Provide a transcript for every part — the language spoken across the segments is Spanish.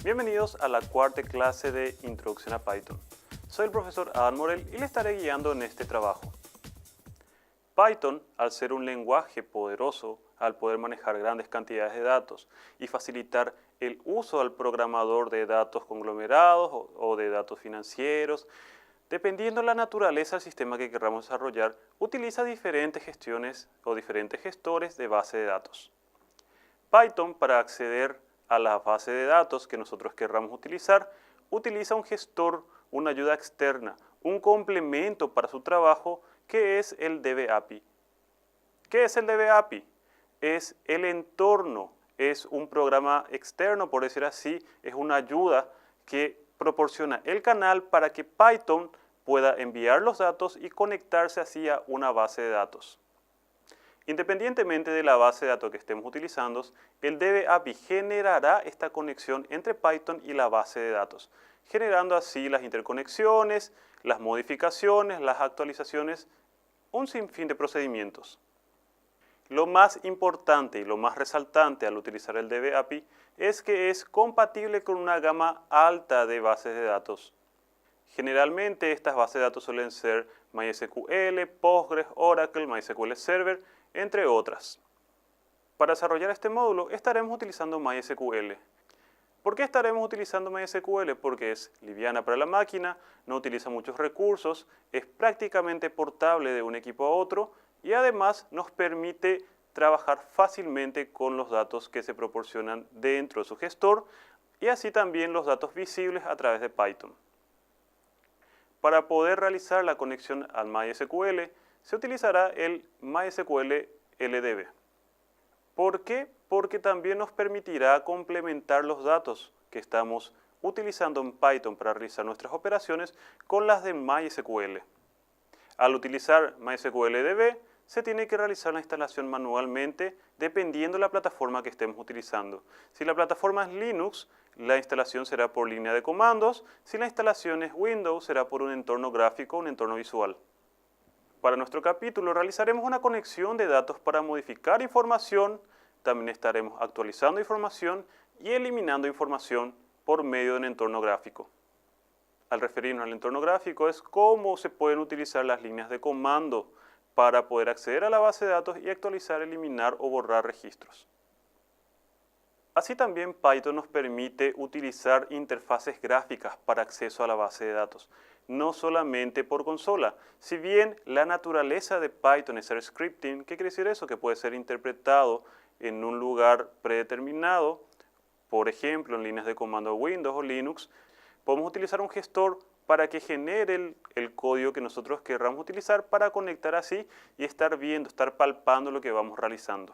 Bienvenidos a la cuarta clase de Introducción a Python. Soy el profesor Adam Morel y le estaré guiando en este trabajo. Python, al ser un lenguaje poderoso, al poder manejar grandes cantidades de datos y facilitar el uso al programador de datos conglomerados o de datos financieros, dependiendo de la naturaleza del sistema que queramos desarrollar, utiliza diferentes gestiones o diferentes gestores de base de datos. Python, para acceder a la base de datos que nosotros querramos utilizar, utiliza un gestor, una ayuda externa, un complemento para su trabajo que es el DB-API. ¿Qué es el DB-API? Es el entorno, es un programa externo, por decir así, es una ayuda que proporciona el canal para que Python pueda enviar los datos y conectarse así a una base de datos. Independientemente de la base de datos que estemos utilizando, el DB-API generará esta conexión entre Python y la base de datos, generando así las interconexiones, las modificaciones, las actualizaciones, un sinfín de procedimientos. Lo más importante y lo más resaltante al utilizar el DB-API es que es compatible con una gama alta de bases de datos. Generalmente estas bases de datos suelen ser MySQL, Postgres, Oracle, MySQL Server, entre otras. Para desarrollar este módulo estaremos utilizando MySQL. ¿Por qué estaremos utilizando MySQL? Porque es liviana para la máquina, no utiliza muchos recursos, es prácticamente portable de un equipo a otro y además nos permite trabajar fácilmente con los datos que se proporcionan dentro de su gestor y así también los datos visibles a través de Python. Para poder realizar la conexión al MySQL, se utilizará el MySQL LDB. ¿Por qué? Porque también nos permitirá complementar los datos que estamos utilizando en Python para realizar nuestras operaciones con las de MySQL. Al utilizar MySQL LDB, se tiene que realizar la instalación manualmente dependiendo de la plataforma que estemos utilizando. Si la plataforma es Linux, la instalación será por línea de comandos. Si la instalación es Windows, será por un entorno gráfico, un entorno visual. Para nuestro capítulo realizaremos una conexión de datos para modificar información, también estaremos actualizando información y eliminando información por medio de un entorno gráfico. Al referirnos al entorno gráfico es cómo se pueden utilizar las líneas de comando para poder acceder a la base de datos y actualizar, eliminar o borrar registros. Así también Python nos permite utilizar interfaces gráficas para acceso a la base de datos, no solamente por consola. Si bien la naturaleza de Python es ser scripting, ¿qué quiere decir eso? Que puede ser interpretado en un lugar predeterminado, por ejemplo en líneas de comando Windows o Linux, podemos utilizar un gestor para que genere el código que nosotros querramos utilizar para conectar así y estar viendo, estar palpando lo que vamos realizando.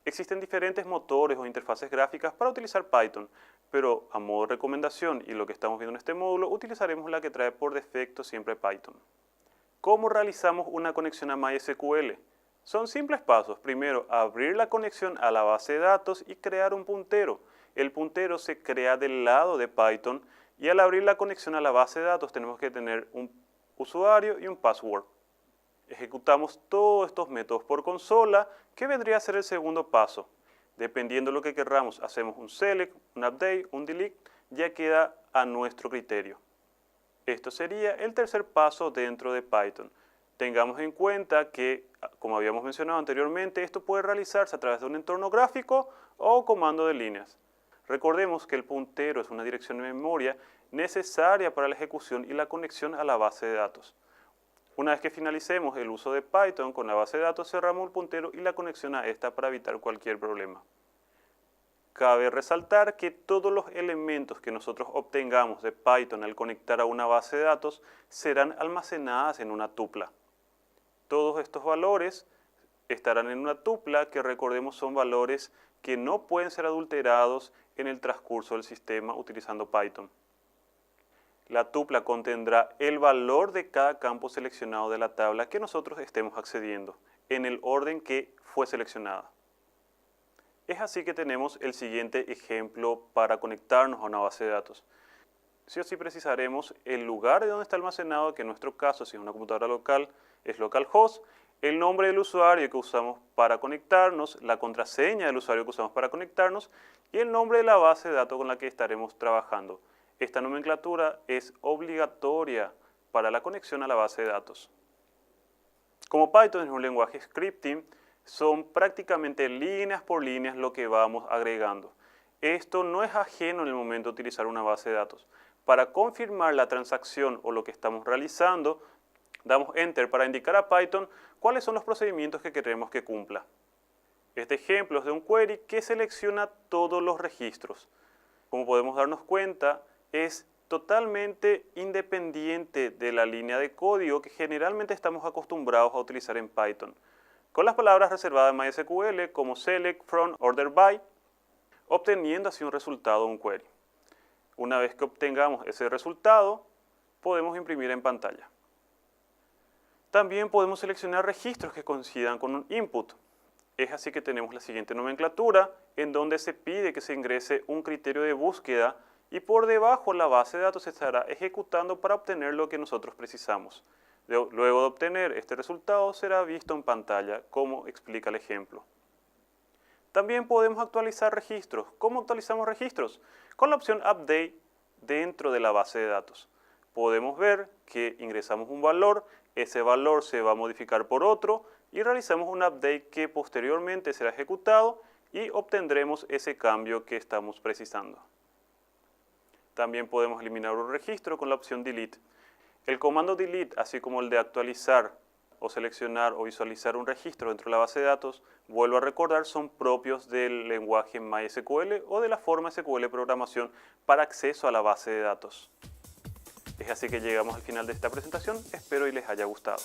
Existen diferentes motores o interfaces gráficas para utilizar Python, pero a modo de recomendación y lo que estamos viendo en este módulo, utilizaremos la que trae por defecto siempre Python. ¿Cómo realizamos una conexión a MySQL? Son simples pasos. Primero, abrir la conexión a la base de datos y crear un puntero. El puntero se crea del lado de Python y al abrir la conexión a la base de datos tenemos que tener un usuario y un password. Ejecutamos todos estos métodos por consola, que vendría a ser el segundo paso. Dependiendo de lo que querramos, hacemos un select, un update, un delete, ya queda a nuestro criterio. Esto sería el tercer paso dentro de Python. Tengamos en cuenta que, como habíamos mencionado anteriormente, esto puede realizarse a través de un entorno gráfico o comando de líneas. Recordemos que el puntero es una dirección de memoria necesaria para la ejecución y la conexión a la base de datos. Una vez que finalicemos el uso de Python con la base de datos, cerramos el puntero y la conexión a esta para evitar cualquier problema. Cabe resaltar que todos los elementos que nosotros obtengamos de Python al conectar a una base de datos serán almacenadas en una tupla. Todos estos valores estarán en una tupla que, recordemos, son valores que no pueden ser adulterados en el transcurso del sistema utilizando Python. La tupla contendrá el valor de cada campo seleccionado de la tabla que nosotros estemos accediendo, en el orden que fue seleccionada. Es así que tenemos el siguiente ejemplo para conectarnos a una base de datos. Sí o sí precisaremos el lugar de donde está almacenado, que en nuestro caso, si es una computadora local, es localhost, el nombre del usuario que usamos para conectarnos, la contraseña del usuario que usamos para conectarnos y el nombre de la base de datos con la que estaremos trabajando. Esta nomenclatura es obligatoria para la conexión a la base de datos. Como Python es un lenguaje scripting, son prácticamente líneas por líneas lo que vamos agregando. Esto no es ajeno en el momento de utilizar una base de datos. Para confirmar la transacción o lo que estamos realizando, damos Enter para indicar a Python cuáles son los procedimientos que queremos que cumpla. Este ejemplo es de un query que selecciona todos los registros. Como podemos darnos cuenta, es totalmente independiente de la línea de código que generalmente estamos acostumbrados a utilizar en Python, con las palabras reservadas en MySQL como select, from, order by, obteniendo así un resultado de un query. Una vez que obtengamos ese resultado, podemos imprimir en pantalla. También podemos seleccionar registros que coincidan con un input. Es así que tenemos la siguiente nomenclatura, en donde se pide que se ingrese un criterio de búsqueda y por debajo la base de datos se estará ejecutando para obtener lo que nosotros precisamos. Luego de obtener este resultado será visto en pantalla, como explica el ejemplo. También podemos actualizar registros. ¿Cómo actualizamos registros? Con la opción Update dentro de la base de datos. Podemos ver que ingresamos un valor, ese valor se va a modificar por otro y realizamos un update que posteriormente será ejecutado y obtendremos ese cambio que estamos precisando. También podemos eliminar un registro con la opción Delete. El comando Delete, así como el de actualizar o seleccionar o visualizar un registro dentro de la base de datos, vuelvo a recordar, son propios del lenguaje MySQL o de la forma SQL programación para acceso a la base de datos. Es así que llegamos al final de esta presentación, espero y les haya gustado.